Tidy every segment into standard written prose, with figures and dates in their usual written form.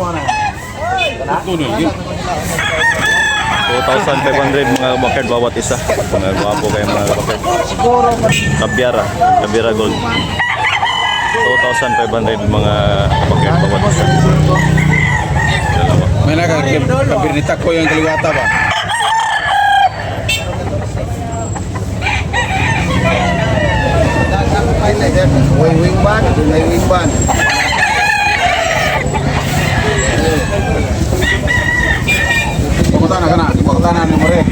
2,500 mga kabakard bawat isa. Mga gwapo kayo mga kabakard. Kabiara gold. 2,500 mga kabakard bawat isa. Dalawa. May nakakabirnita ko yung kaliwata ba? Wing ban, may wing ban. Pagkutana ka na, pagkutana ni More.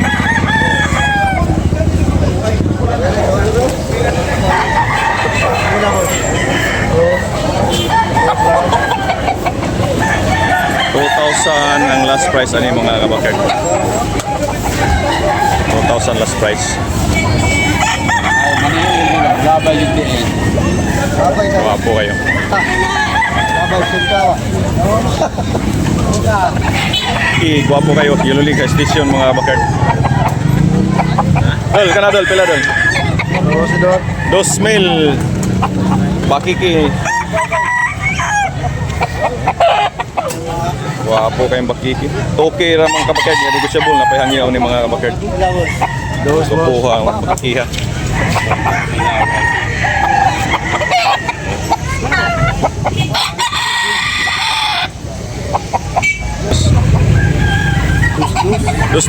Ang last price ani mga kabakard. 2,000 last price. Labay yung diin. Gwapo kayo. Gwapo kayo. Yululig station mga kabakard. Dol, kana dol, pila dol? 2,000. Bakiki. Gwapo kayong bakiki. Okay ra mga kabakard, ya negotiable na pahangyaw ni mga kabakard. Dos buha ang bakiha. Dos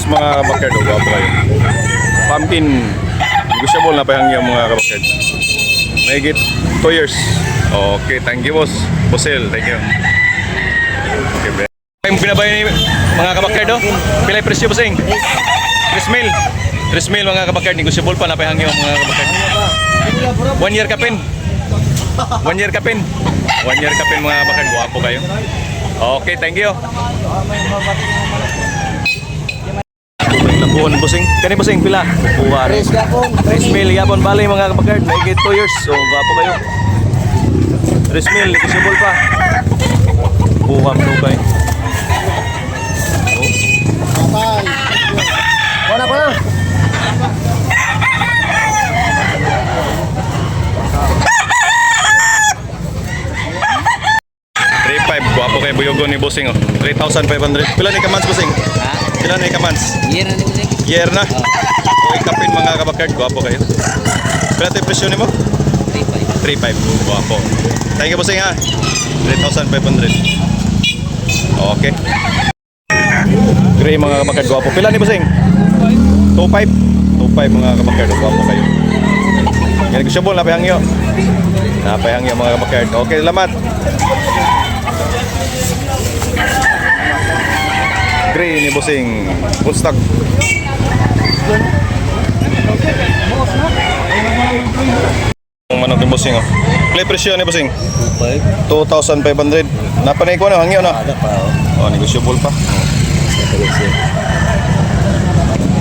mga kabakard, gwapo kayo. Pumpkin, negotiable na pahangyaw mga kabakard. Megit 2 years. Okay, thank you boss. Bossel, thank you. Okay, yung binabay ni mga kabakard do? Pilay presyo bossing? 3,000. 3,000 mga kabakard, negotiable pa na pahangyaw mga kabakard. 1 year kapin. 1 year kapin. 1 year kapin mga kabakard, gwapo kayo. Okay, thank you. Labuan bossing. Kani bossing pila? Buwan. 3,000 yapon bali mga kabakard, may 2 years. So gwapo kayo. 3,000 negotiable pa. Buwang lukay. Wala pa na. Gwapo kay Buyogon ni bossing oh. 3,500. Pila ni ka months bossing? Ha? Pila ni ka months? Year na ni Busing. Year na. O ikapin mga kabakard, gwapo kayo. Pila tayo presyo ni mo? 3,500. 3,500. Gwapo. Thank you bossing ha. 3,500. Okay. Gray mga kabakard, gwapo. Pila ni bossing? 2,500. 2,500 mga kabakard, gwapo kayo. Yan negosyable, napahangyo. Napahangyo mga kabakard. Okay, salamat. Gray ni bossing. Full stock. Ang manok ni bossing oh. Play presyo ni bossing. 2,500. Napanay ko na hangyo na. Oh, negotiable pa.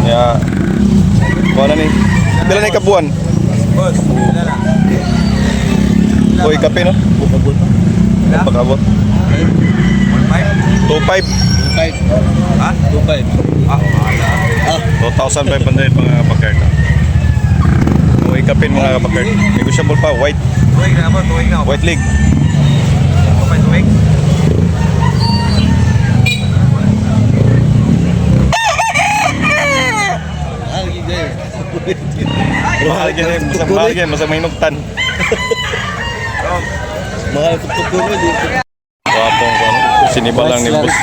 Ya. Wala ni. Pila ni kabuan? Boss, pila na. Koy kape no? Pakabot. 2,500. Ha? 2,500. Ah, ala. 2,500 mga kabakard. Koy kapin mga kabakard. Negotiable pa, white. Tuwing na ba? Tuwing na. White leg. Okay, tuwing. Mahal yan, mahal yan, masang mainugtan. Mahal putok ko dito. Wapong ko, sinibal lang ni boss.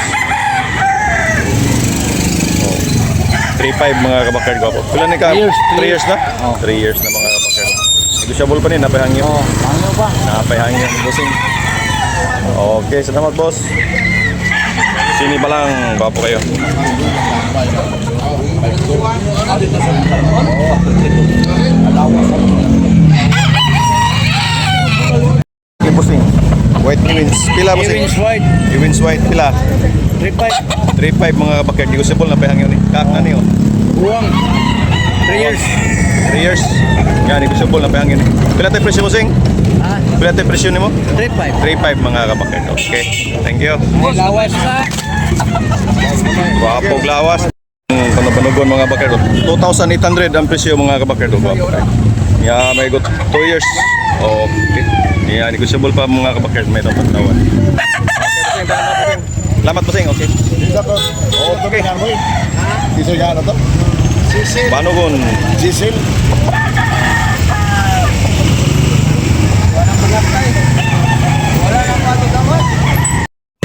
3,500 mga kabakard, gwapo. Pila ni ka? 3 years na? 3 years na mga kabakard. Negotiable pa rin, napahangin. Ano ba? Napahangin, bossing. Okay, salamat boss. Sinibal lang, gwapo kayo. Okay, bossing. White Ewins. Pila bossing? White. Ewins white. Pila? 3,500. 3,500 mga kabakard. Negotiable na pahangin ni. Kak na niyo. Buwang. 3 years. 3 years. Yan, negotiable na pahangin ni. Pila tayo presyo bossing? Ha? Pila tayo presyo ni mo? 3,500. 3,500 mga kabakard. Okay. Thank you. Lawas sa. Wapong lawas. Panapanugon mga kabakard. 2,800 ang presyo mga kabakard. Ya, may got 2 years. Okay. Yeah, negotiable pa mga kabakard. May itong pagtawan. Okay, Salamat bossing, okay. Okay. Diesel ka ano to? Banugon. Diesel.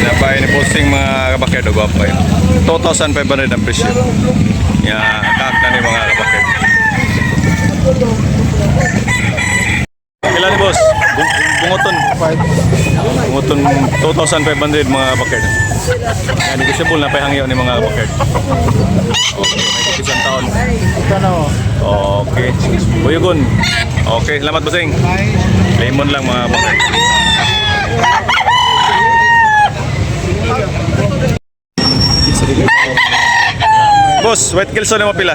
Napay ni posting mga kabaked o guwapo kayo. 2,500 ang presyo. Kak na ni mga kabaked. Kailan ni boss? Bunguton. Bunguton 2,500 mga kabaked. Negotiable na pahangyo ni mga kabaked. Okay, may isang taon. Okay. Buyugon. Okay, salamat bossing. Lemon lang mga kabaked. Boss, white kelso na mo pila?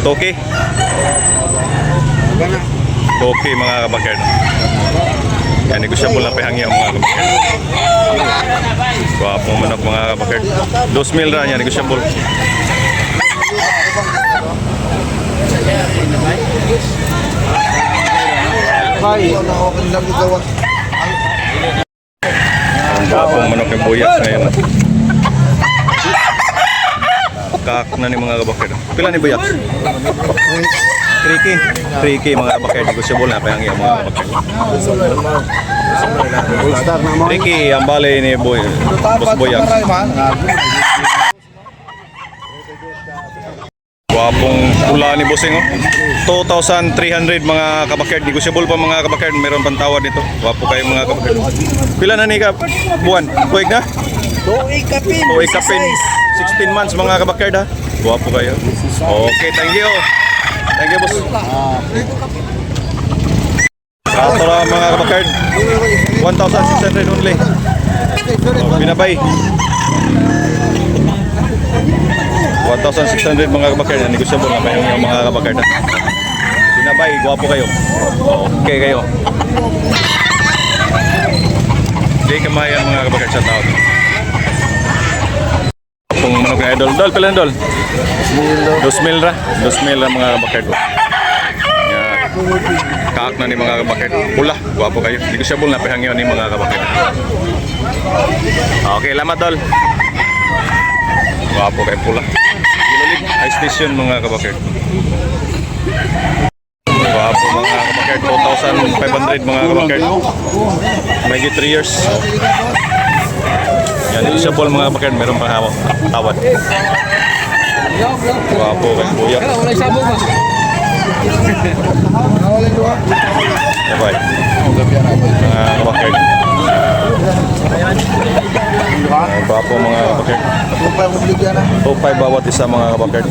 Toki? Toki mga kabakerd. Yan, negosyable na pahangya mga kabakerd. Wapong manok mga kabakerd. 2,000 ra yan, negosyable. Wapong manok yung buyas ngayon. Kak na ni mga kabakerd. Pila ni buyas? 3K mga kabakerd. Negosyable na pahangya mga kabakerd. 3K ang balay ni Boss Boyas. Wapong pula ni Bossing oh. 2,300 mga kabakerd. Negosyable pa mga kabakerd. Meron pang tawad nito. Wapo kayo mga kabakerd. Pila na ni ka buwan? Kuwig na? Tuig kapin. 16 months mga kabakerd ha. Wapo kayo. Okay, thank you. Thank you boss. Kato lang mga kabakerd. 1,600 only. Binabay. 1,600 mga kabakerd. Negosyable na pa yung mga kabakerd. Binabay, gwapo kayo. Okay kayo. Hindi kamayan mga kabakerd sa tao. Kung manok na idol. Dol, pala dol? 2,000 ra. 2,000 ra mga kabakerd. Kaak na ni mga kabakerd. Pula, gwapo kayo. Negosyable na pahangyo ni mga kabakerd. Okay, lamat dol. Gwapo kayo pula. Gilulig, high station mga kabakerd. Gwapo mga kabakerd. 2,500 mga kabakerd. May 3 years. Yan, negosyable mga kabakerd. Meron pang hawak. Tawad. Gwapo kayo buyak. Bye-bye. Mga kabakerd. Gwapo mga kabakerd. 2,500 bawat isa mga kabakerd.